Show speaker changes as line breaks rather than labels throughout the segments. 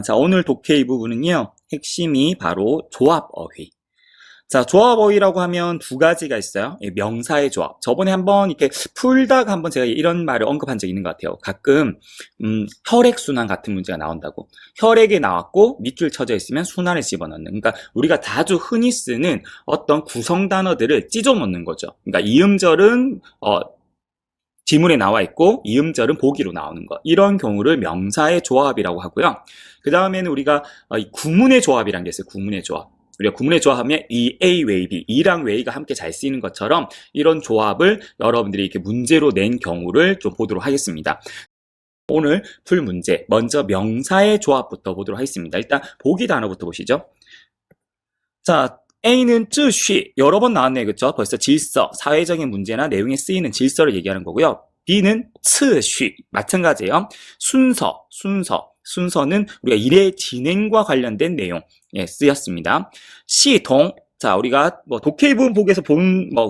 자, 오늘 독해 이 부분은요, 핵심이 바로 조합어휘. 자, 조합어휘라고 하면 두 가지가 있어요. 명사의 조합. 저번에 한번 이렇게 풀다가 한번 제가 이런 말을 언급한 적이 있는 것 같아요. 가끔, 혈액순환 같은 문제가 나온다고. 혈액이 나왔고, 밑줄 쳐져 있으면 순환에 집어넣는. 그러니까 우리가 자주 흔히 쓰는 어떤 구성 단어들을 찢어 놓는 거죠. 그러니까 이음절은, 지문에 나와 있고 이음절은 보기로 나오는 것. 이런 경우를 명사의 조합이라고 하고요. 그 다음에는 우리가 구문의 조합이라는 게 있어요. 구문의 조합. 우리가 구문의 조합하면 이 A, 웨이, B, 이랑 웨이가 함께 잘 쓰이는 것처럼 이런 조합을 여러분들이 이렇게 문제로 낸 경우를 좀 보도록 하겠습니다. 오늘 풀 문제, 먼저 명사의 조합부터 보도록 하겠습니다. 일단 보기 단어부터 보시죠. 자, A는 쯔쉬, 여러 번 나왔네요. 그쵸? 벌써 질서, 사회적인 문제나 내용에 쓰이는 질서를 얘기하는 거고요. B는 츠쉬, 마찬가지예요. 순서는 우리가 일의 진행과 관련된 내용, 쓰였습니다. 시동, 자, 우리가 독해 부분 보기에서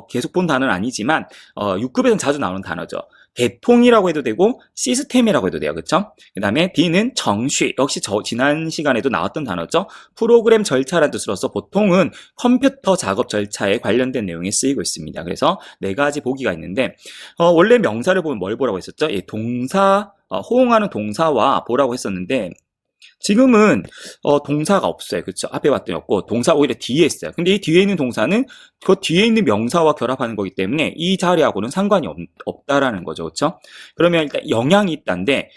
계속 본 단어는 아니지만, 6급에서는 자주 나오는 단어죠. 대통이라고 해도 되고 시스템이라고 해도 돼요. 그렇죠? 그 다음에 D는 정쉬, 역시 지난 시간에도 나왔던 단어죠. 프로그램 절차라는 뜻으로서 보통은 컴퓨터 작업 절차에 관련된 내용이 쓰이고 있습니다. 그래서 네 가지 보기가 있는데 원래 명사를 보면 뭘 보라고 했었죠? 동사, 호응하는 동사와 보라고 했었는데 지금은 동사가 없어요. 그렇죠? 앞에 봤더니 없고 동사 오히려 뒤에 있어요. 근데 이 뒤에 있는 동사는 그 뒤에 있는 명사와 결합하는 거기 때문에 이 자리하고는 상관이 없다라는 거죠. 그렇죠? 그러면 일단 영향이 있다는데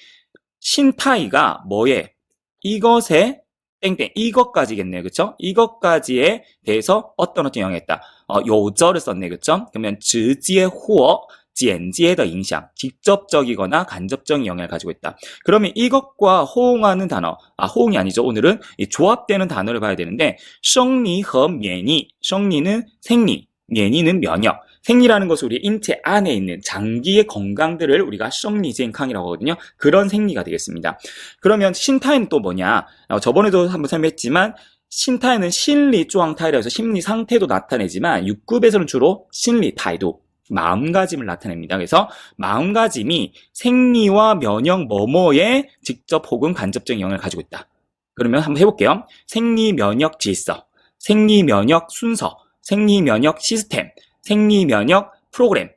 신타이가 뭐에? 이것에 땡땡 이것까지겠네요. 그렇죠? 이것까지에 대해서 어떤 영향이 있다. 요절을 썼네. 그렇죠? 그러면 直接或间接的影响, 직접적이거나 간접적인 영향을 가지고 있다. 그러면 이것과 호응하는 단어, 호응이 아니죠. 오늘은 이 조합되는 단어를 봐야 되는데, 生理和免疫, 生理는 생리, 免疫는 면역. 생리라는 것은 우리 인체 안에 있는 장기의 건강들을 우리가 生理健康이라고 하거든요. 그런 생리가 되겠습니다. 그러면 신타이는 또 뭐냐? 저번에도 한번 설명했지만 신타이는 심리状态라고 해서 심리 상태도 나타내지만 6급에서는 주로 심리態度, 마음가짐을 나타냅니다. 그래서 마음가짐이 생리와 면역 뭐뭐에 직접 혹은 간접적인 영향을 가지고 있다. 그러면 한번 해볼게요. 생리 면역 질서, 생리 면역 순서, 생리 면역 시스템, 생리 면역 프로그램.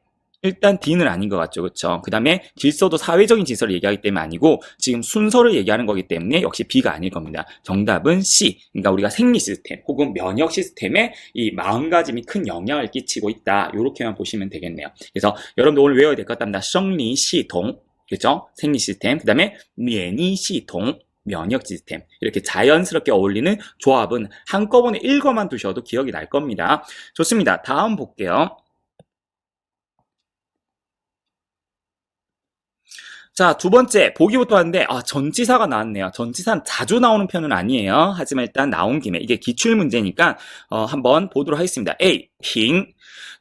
일단 D는 아닌 것 같죠. 그렇죠? 그 다음에 질서도 사회적인 질서를 얘기하기 때문에 아니고 지금 순서를 얘기하는 거기 때문에 역시 B가 아닐 겁니다. 정답은 C. 그러니까 우리가 생리 시스템 혹은 면역 시스템에 이 마음가짐이 큰 영향을 끼치고 있다. 이렇게만 보시면 되겠네요. 그래서 여러분들 오늘 외워야 될 것 같답니다. 생리 시스템, 그렇죠? 생리 시스템. 그 다음에 免疫系统, 면역 시스템. 이렇게 자연스럽게 어울리는 조합은 한꺼번에 읽어만 두셔도 기억이 날 겁니다. 좋습니다. 다음 볼게요. 자, 두 번째, 보기부터 하는데, 전치사가 나왔네요. 전치사는 자주 나오는 편은 아니에요. 하지만 일단 나온 김에, 이게 기출문제니까, 한번 보도록 하겠습니다. A, 핑.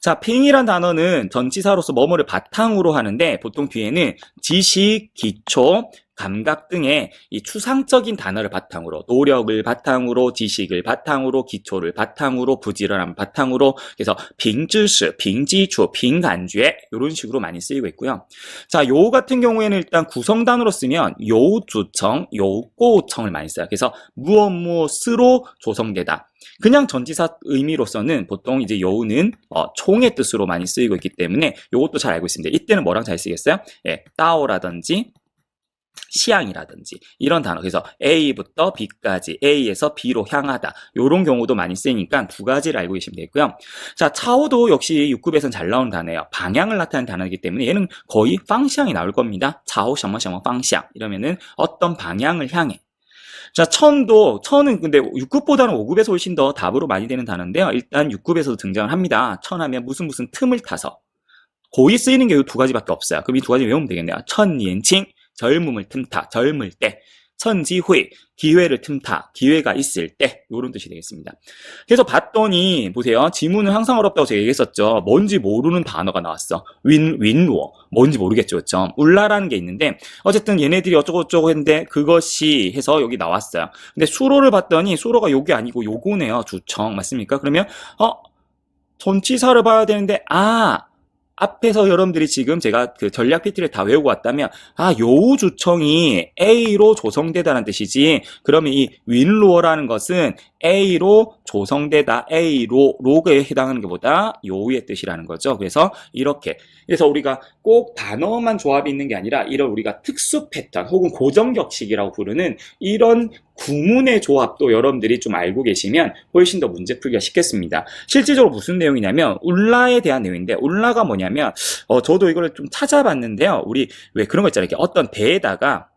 자, 핑이란 단어는 전치사로서 뭐뭐를 바탕으로 하는데, 보통 뒤에는 지식, 기초, 감각 등의 이 추상적인 단어를 바탕으로, 노력을 바탕으로, 지식을 바탕으로, 기초를 바탕으로, 부지런함 바탕으로, 그래서 빙知识, 빙基础, 빙感觉, 이런 식으로 많이 쓰이고 있고요. 자, 요 같은 경우에는 일단 구성단어로 쓰면 요주청, 요꼬청을 많이 써요. 그래서 무엇무엇으로 조성되다. 그냥 전치사 의미로서는 보통 이제 요는 총의 뜻으로 많이 쓰이고 있기 때문에 요것도 잘 알고 있습니다. 이때는 뭐랑 잘 쓰겠어요? 따오라든지 시향이라든지 이런 단어. 그래서 A부터 B까지, A에서 B로 향하다. 이런 경우도 많이 쓰이니까 두 가지를 알고 계시면 되고요. 자, 차오도 역시 6급에서는 잘 나오는 단어예요. 방향을 나타내는 단어이기 때문에 얘는 거의 방향이 나올 겁니다. 차오, 셔머, 방향. 이러면은 어떤 방향을 향해. 자, 천은 근데 6급보다는 5급에서 훨씬 더 답으로 많이 되는 단어인데요. 일단 6급에서도 등장을 합니다. 천하면 무슨 틈을 타서. 거의 쓰이는 게 이 두 가지밖에 없어요. 그럼 이 두 가지 외우면 되겠네요. 천년칭, 젊음을 틈타, 젊을 때. 천지회, 기회를 틈타, 기회가 있을 때. 이런 뜻이 되겠습니다. 그래서 봤더니 보세요. 지문은 항상 어렵다고 제가 얘기했었죠. 뭔지 모르는 단어가 나왔어. 윈워. 뭔지 모르겠죠. 그렇죠? 울라라는 게 있는데 어쨌든 얘네들이 어쩌고저쩌고 했는데 그것이 해서 여기 나왔어요. 근데 수로를 봤더니 수로가 요게 아니고 요거네요. 주청. 맞습니까? 그러면 전치사를 봐야 되는데 앞에서 여러분들이 지금 제가 그 전략 PT를 다 외우고 왔다면, 아, 요우주청이 A로 조성되다는 뜻이지. 그러면 이 윈루어라는 것은 A로 조성되다, A로에 해당하는 것보다 요우의 뜻이라는 거죠. 그래서 이렇게. 그래서 우리가 꼭 단어만 조합이 있는 게 아니라 이런 우리가 특수 패턴 혹은 고정격식이라고 부르는 이런 구문의 조합도 여러분들이 좀 알고 계시면 훨씬 더 문제 풀기가 쉽겠습니다. 실질적으로 무슨 내용이냐면 울라에 대한 내용인데, 울라가 뭐냐면 저도 이걸 좀 찾아봤는데요. 우리 왜 그런 거 있잖아요. 이렇게 어떤 대에다가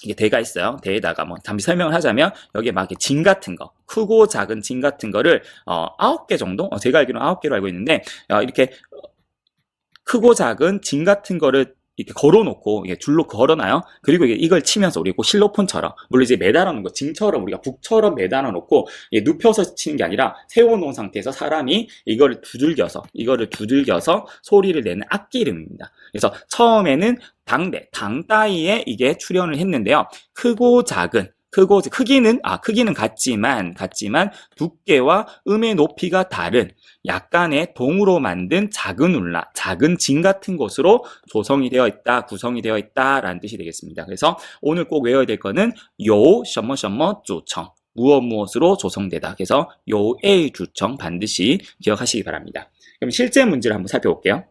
이게 대가 있어요. 대에다가 뭐 잠시 설명을 하자면 여기에 막 이렇게 진 같은 거, 크고 작은 진 같은 거를 9개 정도? 제가 알기로는 9개로 알고 있는데 이렇게 크고 작은 진 같은 거를 이렇게 걸어놓고 이게 줄로 걸어놔요. 그리고 이걸 치면서 우리 실로폰처럼, 물론 이제 매달아놓은 거, 징처럼 우리가 북처럼 매달아놓고 눕혀서 치는 게 아니라 세워놓은 상태에서 사람이 이거를 두들겨서 소리를 내는 악기 이름입니다. 그래서 처음에는 당대, 당따이에 이게 출현을 했는데요. 크고 작은, 크기는 같지만 두께와 음의 높이가 다른 약간의 동으로 만든 작은 울라, 작은 진 같은 것으로 조성이 되어 있다, 구성이 되어 있다라는 뜻이 되겠습니다. 그래서 오늘 꼭 외워야 될 거는 요 무엇으로 조성되다. 그래서 요의 주청 반드시 기억하시기 바랍니다. 그럼 실제 문제를 한번 살펴볼게요.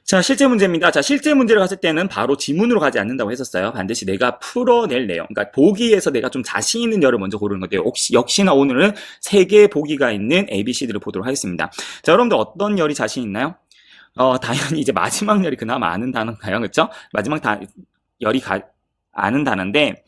자, 실제 문제입니다. 자, 실제 문제를 갔을 때는 바로 지문으로 가지 않는다고 했었어요. 반드시 내가 풀어낼 내용. 그러니까 보기에서 내가 좀 자신 있는 열을 먼저 고르는 건데요. 역시나 오늘은 3개의 보기가 있는 ABCD를 보도록 하겠습니다. 자, 여러분들 어떤 열이 자신 있나요? 당연히 이제 마지막 열이 그나마 아는 단어인가요? 그렇죠? 열이 아는 단어인데,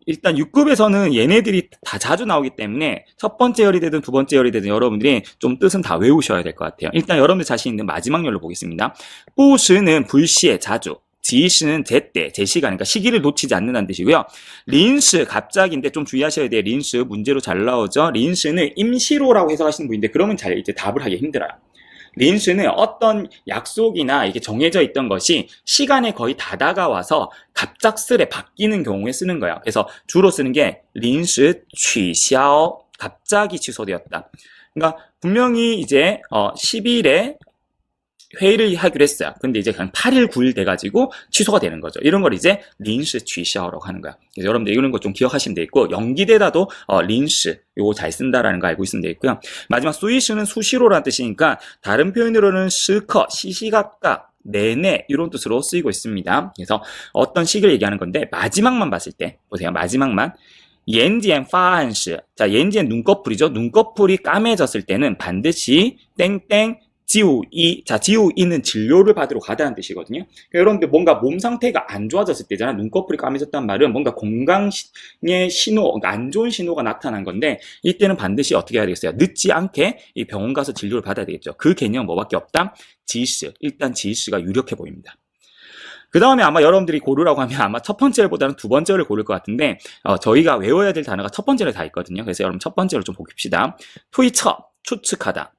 일단 6급에서는 얘네들이 다 자주 나오기 때문에 첫 번째 열이 되든 두 번째 열이 되든 여러분들이 좀 뜻은 다 외우셔야 될 것 같아요. 일단 여러분들 자신 있는 마지막 열로 보겠습니다. 뿌시는 불시에 자주, 지시는 제때, 제시가 그러니까 시기를 놓치지 않는다는 뜻이고요. 린시 갑자기인데 좀 주의하셔야 돼요. 린시 문제로 잘 나오죠. 린시는 임시로라고 해석하시는 분인데 그러면 잘 이제 답을 하기 힘들어요. 린스는 어떤 약속이나 이게 정해져 있던 것이 시간에 거의 다 다가와서 갑작스레 바뀌는 경우에 쓰는 거예요. 그래서 주로 쓰는 게 린스 취샤오, 갑자기 취소되었다. 그러니까 분명히 이제 10일에 회의를 하기로 했어요. 근데 이제 그냥 8일, 9일 돼가지고 취소가 되는 거죠. 이런 걸 이제 린스 취샤오라고 하는 거야. 그래서 여러분들 이런 거 좀 기억하시면 되겠고, 연기되다도 린스 요거 잘 쓴다라는 거 알고 있으면 되겠고요. 마지막 수이시는 수시로라는 뜻이니까 다른 표현으로는 시커, 시시각각, 내내 이런 뜻으로 쓰이고 있습니다. 그래서 어떤 시기를 얘기하는 건데 마지막만 봤을 때 보세요. 마지막만 옌지엔 파한시. 자, 옌지엔 눈꺼풀이죠. 눈꺼풀이 까매졌을 때는 반드시 땡땡 지우이. 자, 지우이는 진료를 받으러 가다는 뜻이거든요. 그러니까 여러분들 뭔가 몸 상태가 안 좋아졌을 때잖아. 눈꺼풀이 까매졌단 말은 뭔가 건강의 신호, 그러니까 안 좋은 신호가 나타난 건데 이때는 반드시 어떻게 해야 되겠어요? 늦지 않게 이 병원 가서 진료를 받아야 되겠죠. 그 개념은 뭐밖에 없다? 지시. 일단 지시가 유력해 보입니다. 그 다음에 아마 여러분들이 고르라고 하면 아마 첫 번째보다는 두 번째를 고를 것 같은데 저희가 외워야 될 단어가 첫 번째를 다 있거든요. 그래서 여러분 첫 번째로 좀 봅시다. 투이처, 추측하다.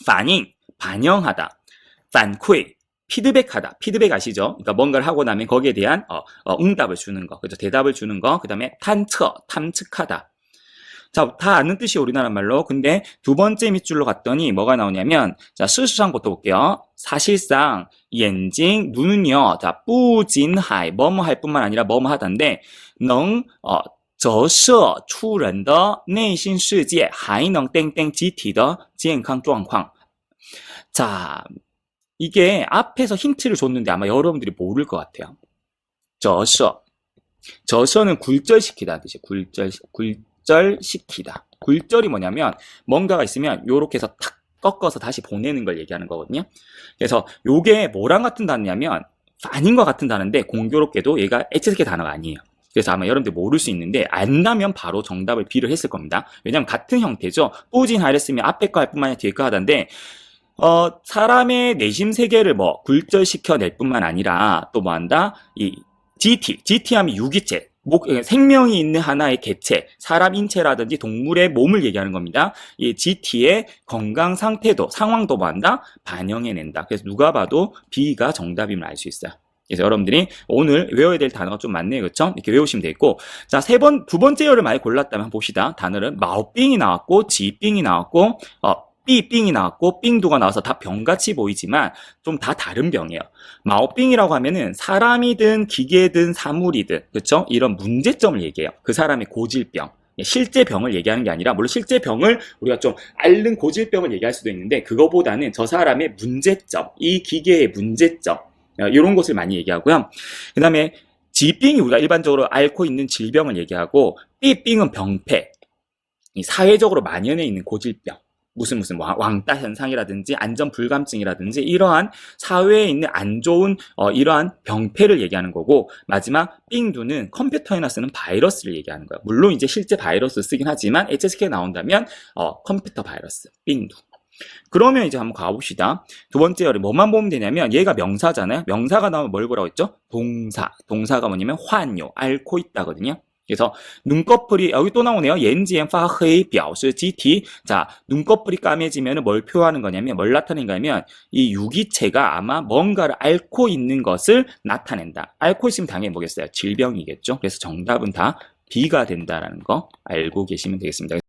반응, 반영하다. 반馈, 피드백하다. 피드백 아시죠? 그러니까 뭔가를 하고 나면 거기에 대한 응답을 주는 거, 그죠? 대답을 주는 거. 그 다음에 탐측, 탐측하다. 자, 다 아는 뜻이 우리나라 말로. 근데 두 번째 밑줄로 갔더니 뭐가 나오냐면, 자,事实上부터 볼게요. 사실상眼睛, 눈은요. 자, 不仅海, 뭐뭐 할 뿐만 아니라 뭐뭐 하다인데, 能折射出人的内心世界还能땡땡集体的健康状况. 자, 이게 앞에서 힌트를 줬는데 아마 여러분들이 모를 것 같아요. 折射. 折射는 굴절시키다는 뜻이에요. 굴절시키다. 굴절이 뭐냐면 뭔가가 있으면 요렇게 해서 탁 꺾어서 다시 보내는 걸 얘기하는 거거든요. 그래서 요게 뭐랑 같은 단어냐면 아닌과 같은 단어인데 공교롭게도 얘가 H색의 단어가 아니에요. 그래서 아마 여러분들 모를 수 있는데 안다면 바로 정답을 B를 했을 겁니다. 왜냐하면 같은 형태죠. 뿌진하를 쓰면 앞에 거 할 뿐만 아니라 뒤에 거 하던데 사람의 내심 세계를 뭐 굴절시켜낼 뿐만 아니라 또 뭐 한다? 이 GT 하면 유기체, 생명이 있는 하나의 개체, 사람 인체라든지 동물의 몸을 얘기하는 겁니다. 이 GT의 건강 상태도, 상황도 뭐 한다? 반영해낸다. 그래서 누가 봐도 B가 정답임을 알 수 있어요. 그래서 여러분들이 오늘 외워야 될 단어가 좀 많네요. 그렇죠? 이렇게 외우시면 되겠고, 자, 두 번째 열을 많이 골랐다면 봅시다. 단어는 마오빙이 나왔고, 지빙이 나왔고, 삐빙이 나왔고, 빙두가 나와서 다 병같이 보이지만 좀 다 다른 병이에요. 마오빙이라고 하면은 사람이든 기계든 사물이든, 그렇죠? 이런 문제점을 얘기해요. 그 사람의 고질병. 실제 병을 얘기하는 게 아니라, 물론 실제 병을 우리가 좀 앓는 고질병을 얘기할 수도 있는데, 그거보다는 저 사람의 문제점, 이 기계의 문제점, 이런 것을 많이 얘기하고요. 그 다음에 지빙이 우리가 일반적으로 앓고 있는 질병을 얘기하고, 삐빙은 병폐, 이 사회적으로 만연해 있는 고질병, 무슨 왕따 현상이라든지 안전불감증이라든지 이러한 사회에 있는 안 좋은 이러한 병폐를 얘기하는 거고, 마지막 삥두는 컴퓨터에나 쓰는 바이러스를 얘기하는 거예요. 물론 이제 실제 바이러스 쓰긴 하지만 HSK에 나온다면 컴퓨터 바이러스 삥두. 그러면 이제 한번 가봅시다. 두 번째 열이 뭐만 보면 되냐면, 얘가 명사잖아요. 명사가 나오면 뭘 보라고 했죠? 동사가 뭐냐면 환요, 앓고 있다거든요. 그래서 눈꺼풀이 여기 또 나오네요. 옌지엔 파헤이 벼스 지티. 자, 눈꺼풀이 까매지면 뭘 표하는 거냐면, 뭘 나타낸 거냐면, 이 유기체가 아마 뭔가를 앓고 있는 것을 나타낸다. 앓고 있으면 당연히 뭐겠어요? 질병이겠죠. 그래서 정답은 다 B가 된다라는 거 알고 계시면 되겠습니다.